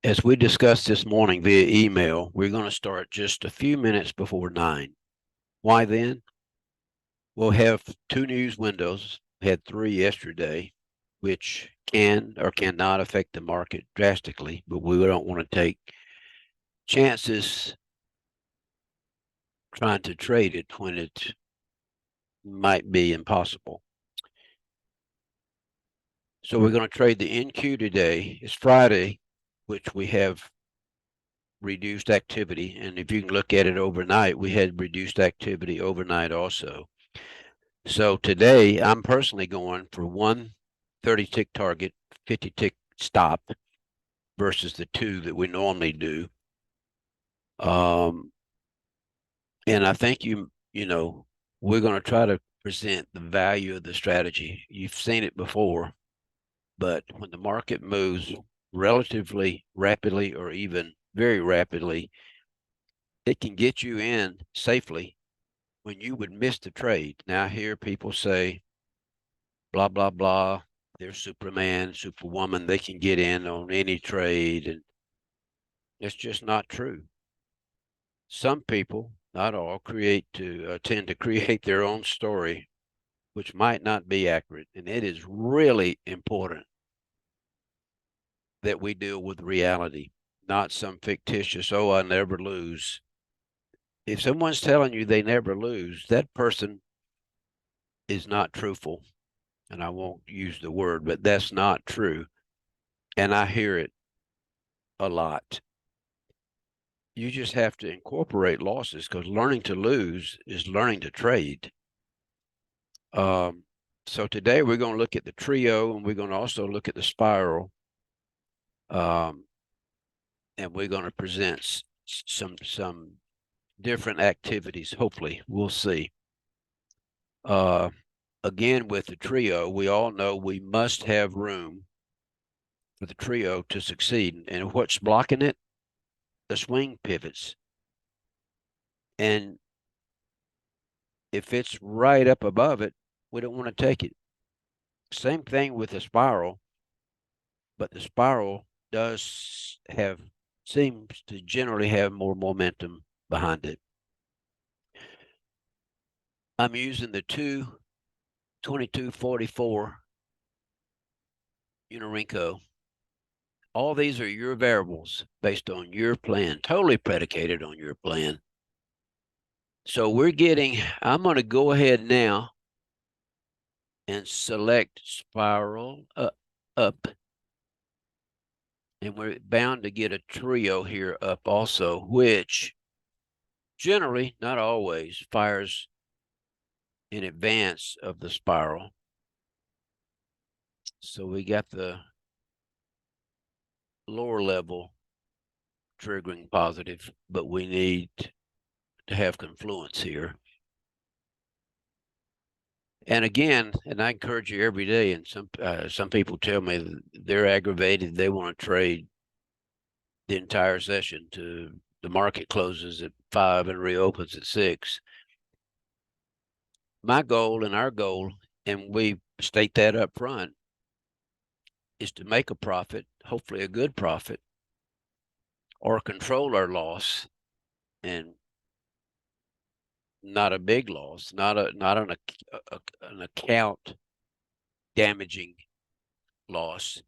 As we discussed this morning via email, we're going to start just a few minutes before 9. Why then? We'll have 2 news windows, had 3 yesterday, which can or cannot affect the market drastically, but we don't want to take chances trying to trade it when it might be impossible. So we're going to trade the NQ today. It's Friday, which we have reduced activity. And if you can look at it overnight, we had reduced activity overnight also. So today, I'm personally going for 1 30-tick target, 50-tick stop versus the 2 that we normally do. And I think we're going to try to present the value of the strategy. You've seen it before, but when the market moves relatively rapidly or even very rapidly, it can get you in safely when you would miss the trade. Now, I hear people say, blah, blah, blah, they're Superman, Superwoman, they can get in on any trade. And it's just not true. Some people, not all, tend to create their own story, which might not be accurate. And it is really important that we deal with reality, not some fictitious, oh, I never lose. If someone's telling you they never lose, that person is not truthful. And I won't use the word, but that's not true. And I hear it a lot. You just have to incorporate losses, because learning to lose is learning to trade. So today we're going to look at the trio, and we're going to also look at the spiral. And we're going to present some different activities. Hopefully, we'll see. Again, with the trio, we all know we must have room for the trio to succeed. And what's blocking it? The swing pivots. And if it's right up above it, we don't want to take it. Same thing with the spiral, but the spiral seems to generally have more momentum behind it. I'm using the 2244 Unirenko. All these are your variables based on your plan, totally predicated on your plan. So I'm going to go ahead now and select spiral up. And we're bound to get a trio here up also, which generally, not always, fires in advance of the spiral. So we got the lower level triggering positive, but we need to have confluence here. And again, and I encourage you every day, and some people tell me they're aggravated, they want to trade the entire session to the market closes at 5 and reopens at 6. My goal and our goal, and we state that up front, is to make a profit, hopefully a good profit, or control our loss, and not a big loss, not an account damaging loss,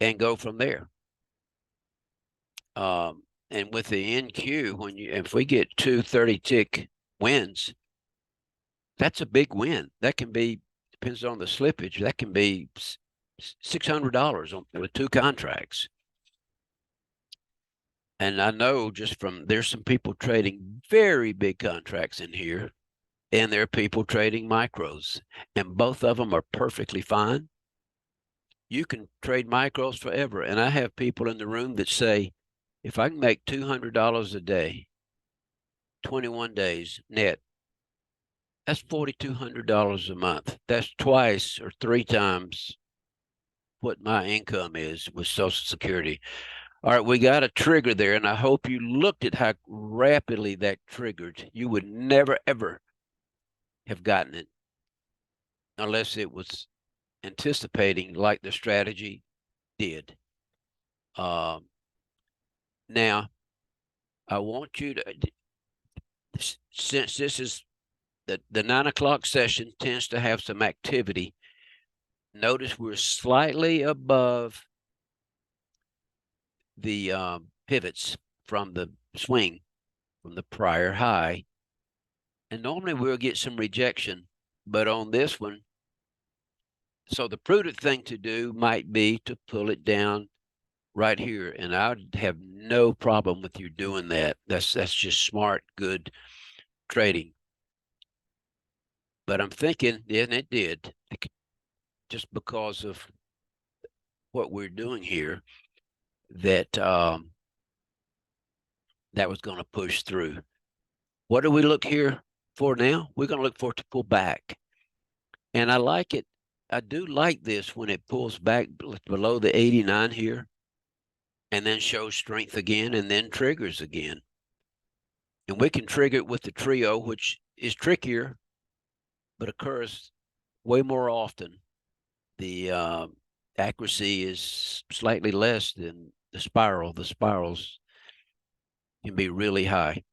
and go from there. And with the NQ, if we get 2 30-tick wins, that's a big win. That can be, depends on the slippage, that can be $600 with 2 contracts. And I know there's some people trading very big contracts in here, and there are people trading micros, and both of them are perfectly fine. You can trade micros forever. And I have people in the room that say, if I can make $200 a day, 21 days net, that's $4,200 a month. That's twice or 3 times what my income is with Social Security. All right, we got a trigger there, and I hope you looked at how rapidly that triggered. You would never, ever have gotten it unless it was anticipating like the strategy did. Now, I want you to, since this is the 9 o'clock session tends to have some activity. Notice we're slightly above the pivots from the swing from the prior high. And normally we'll get some rejection, but on this one, so the prudent thing to do might be to pull it down right here. And I would have no problem with you doing that. That's just smart, good trading. But I'm thinking, and it did, just because of what we're doing here, that that was going to push through. What do we look here for now? We're going to look for it to pull back. And I like it. I do like this when it pulls back below the 89 here and then shows strength again and then triggers again. And we can trigger it with the trio, which is trickier, but occurs way more often. The accuracy is slightly less than the spiral. The spirals can be really high.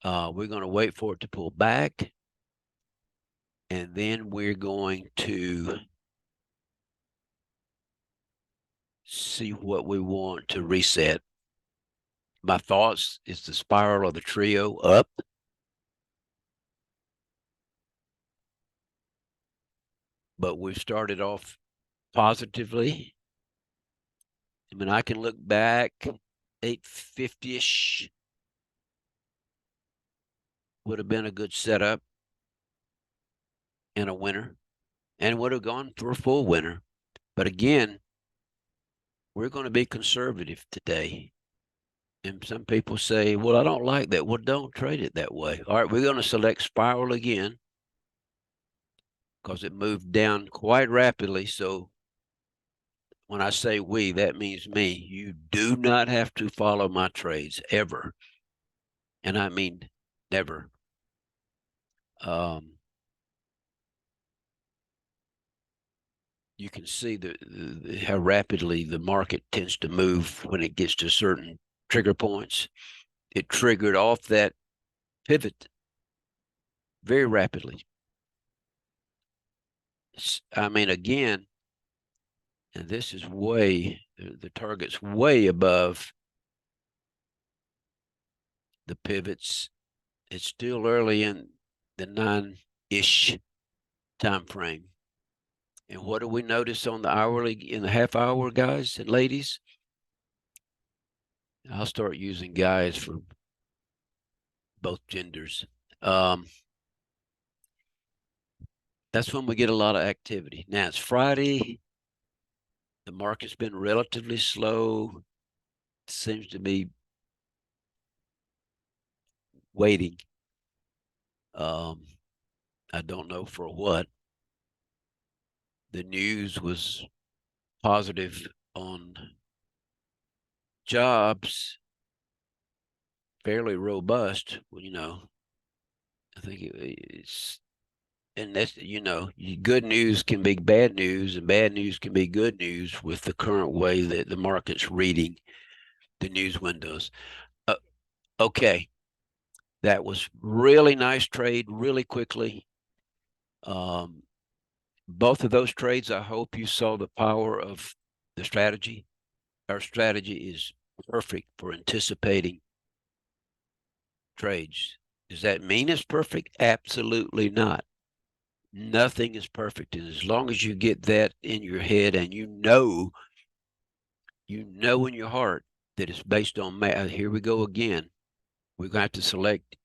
We're going to wait for it to pull back. And then we're going to see what we want to reset. My thoughts is the spiral of the trio up. But we've started off positively. I mean, I can look back 850-ish would have been a good setup and a winner, and would have gone for a full winner. But again, we're going to be conservative today. And some people say, well, I don't like that. Well, don't trade it that way. All right, we're going to select spiral again because it moved down quite rapidly. So when I say we, that means me. You do not have to follow my trades ever. And I mean never. You can see how rapidly the market tends to move when it gets to certain trigger points. It triggered off that pivot very rapidly. I mean, again, and this is the target's way above the pivots. It's still early in the 9-ish time frame. And what do we notice on the hourly, in the half hour, guys and ladies? I'll start using guys for both genders. That's when we get a lot of activity. Now it's Friday. The market's been relatively slow. It seems to be waiting. I don't know for what. The news was positive on jobs, fairly robust. Well, I think it's, and that's, good news can be bad news and bad news can be good news with the current way that the market's reading the news windows. Okay. That was really nice trade, really quickly. Both of those trades, I hope you saw the power of the strategy. Our strategy is perfect for anticipating trades. Does that mean it's perfect? Absolutely not. Nothing is perfect. And as long as you get that in your head and you know in your heart that it's based on math. Here we go again. We're going to have to select.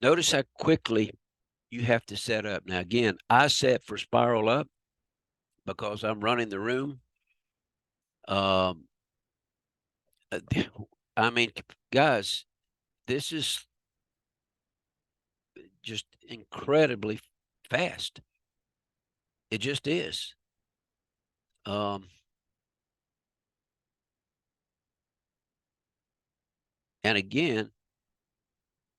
Notice how quickly you have to set up. Now, again, I set for spiral up because I'm running the room. I mean, guys, this is just incredibly fast. It just is. And again,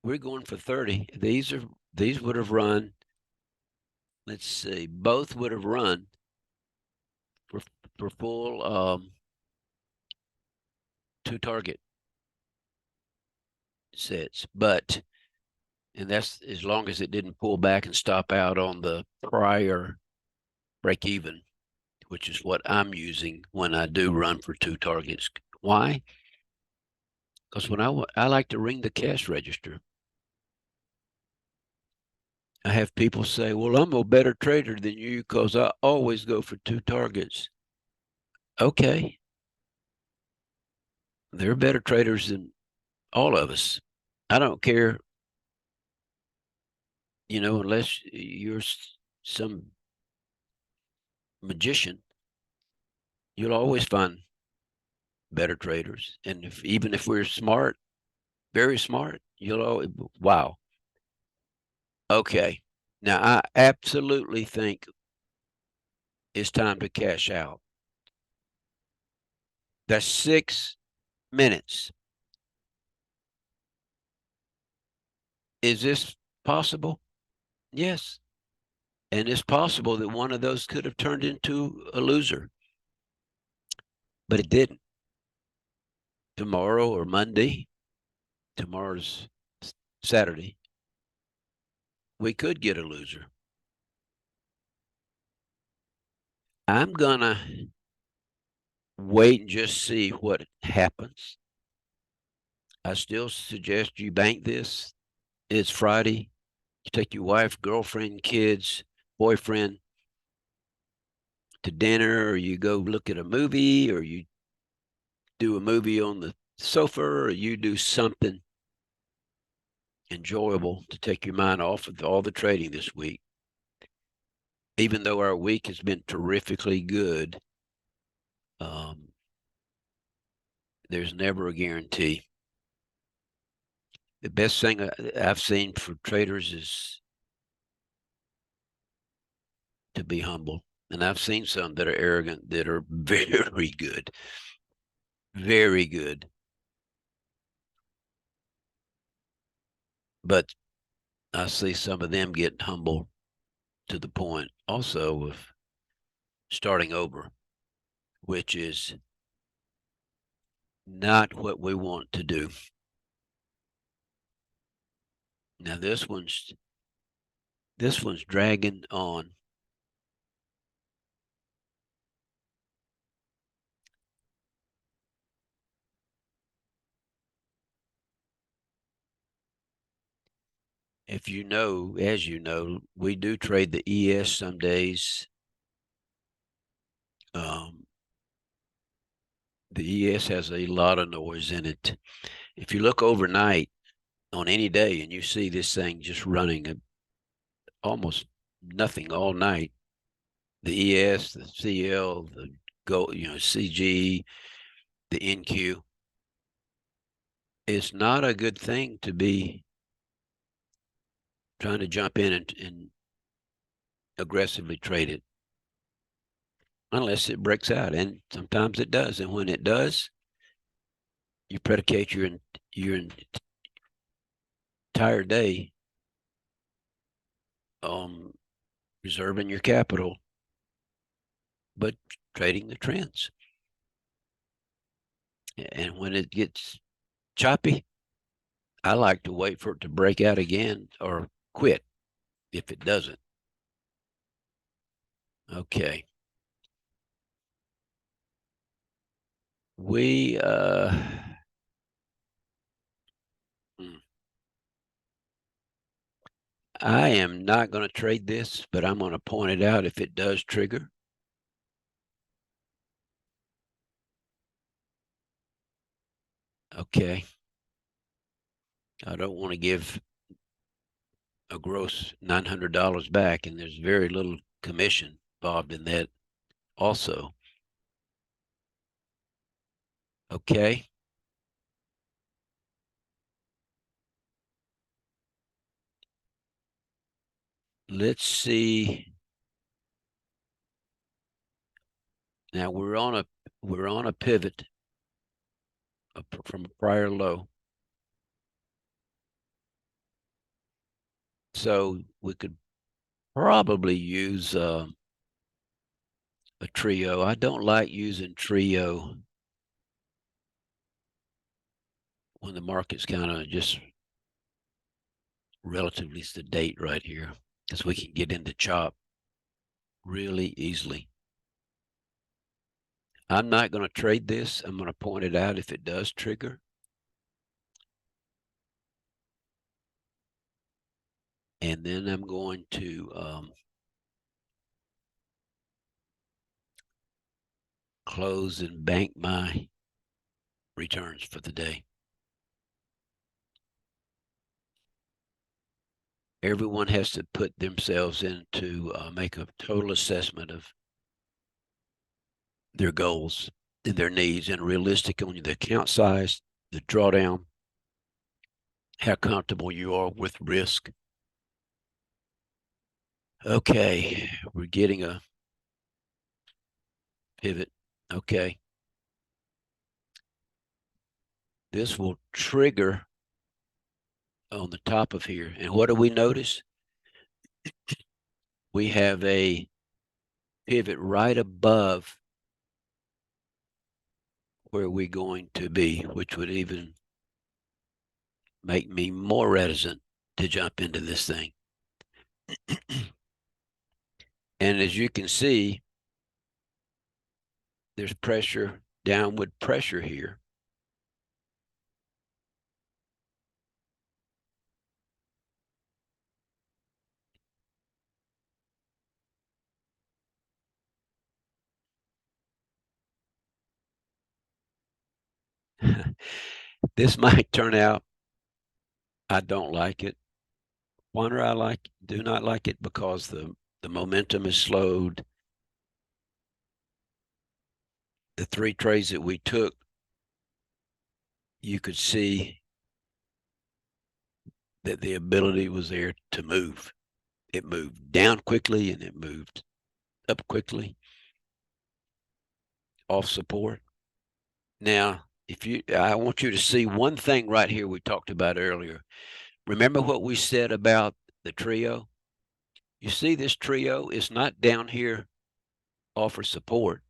we're going for 30. These would have run. Let's see, both would have run for full 2 target sets, but, and that's as long as it didn't pull back and stop out on the prior break even, which is what I'm using when I do run for 2 targets. Why? Because when I like to ring the cash register. I have people say, well, I'm a better trader than you because I always go for 2 targets. Okay. They're better traders than all of us. I don't care, unless you're some magician, you'll always find better traders. And even if we're smart, very smart, you'll always, wow. Okay. Now, I absolutely think it's time to cash out. That's 6 minutes. Is this possible? Yes. And it's possible that one of those could have turned into a loser, but it didn't. Tomorrow or Monday, tomorrow's Saturday, we could get a loser. I'm going to wait and just see what happens. I still suggest you bank this. It's Friday. You take your wife, girlfriend, kids, boyfriend to dinner, or you go look at a movie, or you do a movie on the sofa, or you do something enjoyable to take your mind off of all the trading this week. Even though our week has been terrifically good, there's never a guarantee. The best thing I've seen for traders is to be humble. And I've seen some that are arrogant that are very good. Very good. But I see some of them get humble to the point also of starting over, which is not what we want to do. Now this one's dragging on. If you know, as you know, we do trade the ES some days. The ES has a lot of noise in it. If you look overnight on any day and you see this thing just running almost nothing all night, the ES, the CL, the CG, the NQ, it's not a good thing to be trying to jump in and aggressively trade it unless it breaks out, and sometimes it does. And when it does, you predicate your entire day on reserving your capital, but trading the trends. And when it gets choppy, I like to wait for it to break out again or quit if it doesn't. Okay. We I am not going to trade this, but I'm going to point it out if it does trigger. Okay. I don't want to give a gross $900 back, and there's very little commission involved in that also. Okay. Let's see. Now we're on a pivot from a prior low. So we could probably use a trio. I don't like using trio when the market's kind of just relatively sedate right here, because we can get into chop really easily. I'm not going to trade this. I'm going to point it out if it does trigger. And then I'm going to close and bank my returns for the day. Everyone has to put themselves into make a total assessment of their goals and their needs, and realistic on the account size, the drawdown, how comfortable you are with risk. Okay, we're getting a pivot. Okay. This will trigger on the top of here. And what do we notice? We have a pivot right above where we're going to be, which would even make me more reticent to jump into this thing. And as you can see, there's pressure, downward pressure here. This might turn out, I don't like it. Why do I do not like it? Because the momentum is slowed. The 3 trades that we took, you could see that the ability was there to move. It moved down quickly and it moved up quickly off support. Now, I want you to see one thing right here we talked about earlier. Remember what we said about the trio? You see this trio is not down here off of support.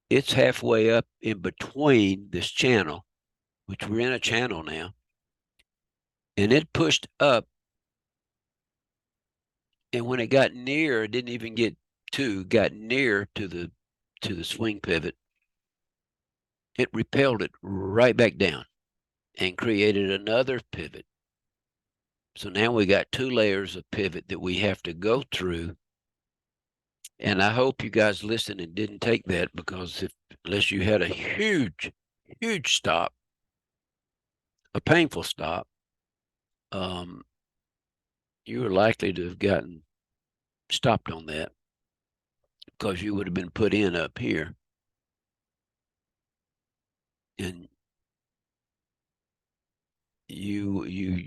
It's halfway up in between this channel, which we're in a channel now, and it pushed up. And when it got near, it didn't even got near to the swing pivot. It repelled it right back down and created another pivot. So now we got 2 layers of pivot that we have to go through. And I hope you guys listened and didn't take that, because unless you had a huge, huge stop, a painful stop, you were likely to have gotten stopped on that, because you would have been put in up here. And you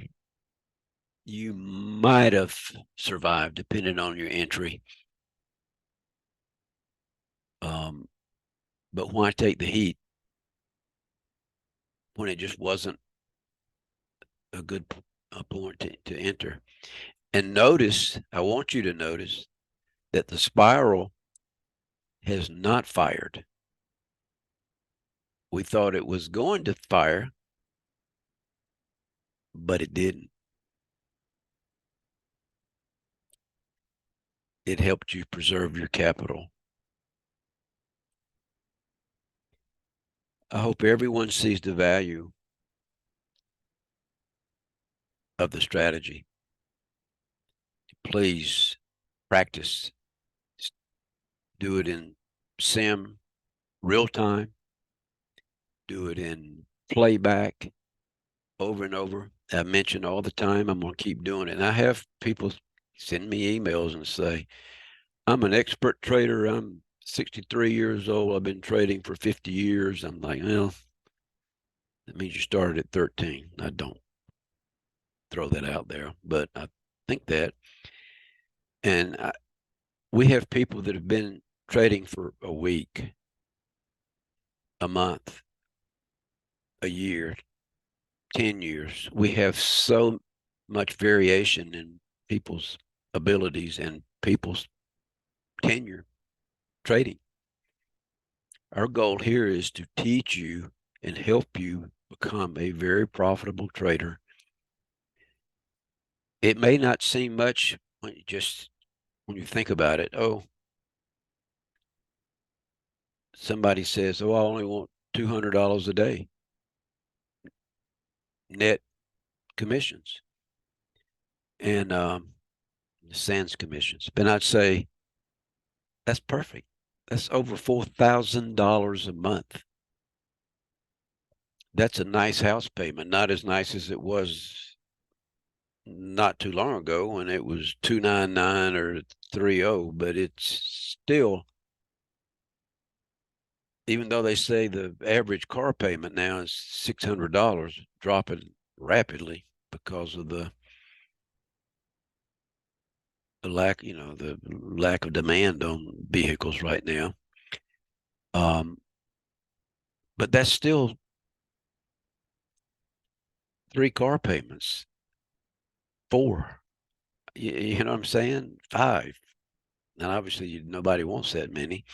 might have survived depending on your entry. But why take the heat when it just wasn't a good point to enter? And notice, I want you to notice that the spiral has not fired. We thought it was going to fire, but it didn't. It helped you preserve your capital. I hope everyone sees the value of the strategy. Please practice. Do it in sim, real time. Do it in playback over and over. I mention all the time, I'm going to keep doing it. And I have people send me emails and say, I'm an expert trader. I'm 63 years old. I've been trading for 50 years. I'm like, well, that means you started at 13. I don't throw that out there, but I think that. And we have people that have been trading for a week, a month, a year, 10 years. We have so much variation in people's abilities and people's tenure trading. Our goal here is to teach you and help you become a very profitable trader. It may not seem much when you think about it. Oh, somebody says, "Oh, I only want $200 a day net commissions and sans commissions." But I'd say that's perfect. That's over $4,000 a month. That's a nice house payment. Not as nice as it was not too long ago when it was 299 or 30, but it's still, even though they say the average car payment now is $600, dropping rapidly because of the lack of demand on vehicles right now. But that's still 3 car payments, 4. You know what I'm saying? 5. And obviously nobody wants that many.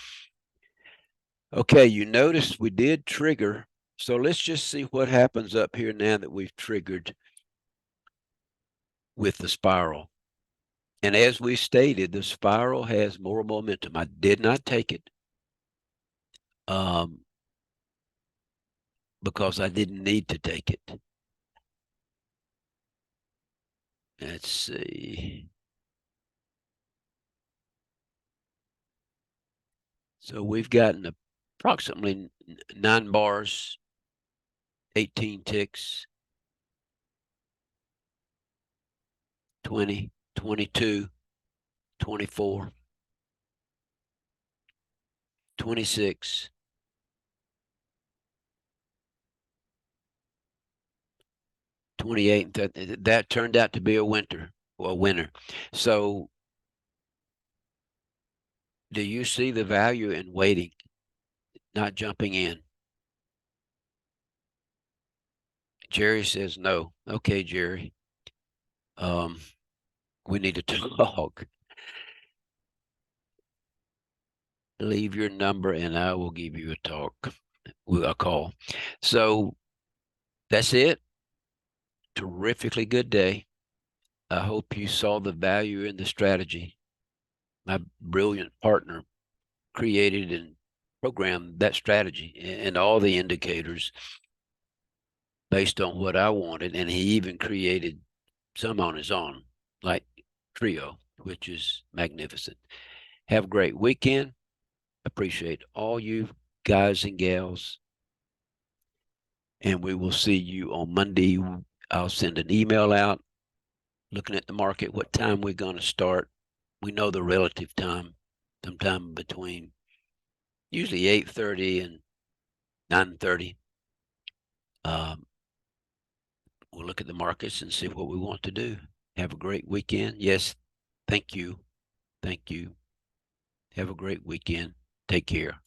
Okay, you notice we did trigger. So let's just see what happens up here now that we've triggered with the spiral. And as we stated, the spiral has more momentum. I did not take it because I didn't need to take it. Let's see. So we've gotten approximately 9 bars, 18 ticks, 20, 22, 24, 26, 28. That turned out to be a winner. So do you see the value in waiting, not jumping in? Jerry says no. Okay, Jerry. We need to talk. Leave your number and I will give you a call. So that's it. Terrifically good day. I hope you saw the value in the strategy. My brilliant partner created and programmed that strategy and all the indicators based on what I wanted. And he even created some on his own, like Trio, which is magnificent. Have a great weekend. Appreciate all you guys and gals. And we will see you on Monday. I'll send an email out looking at the market, what time we're going to start. We know the relative time, sometime between usually 8:30 and 9:30. We'll look at the markets and see what we want to do. Have a great weekend. Yes, thank you. Thank you. Have a great weekend. Take care.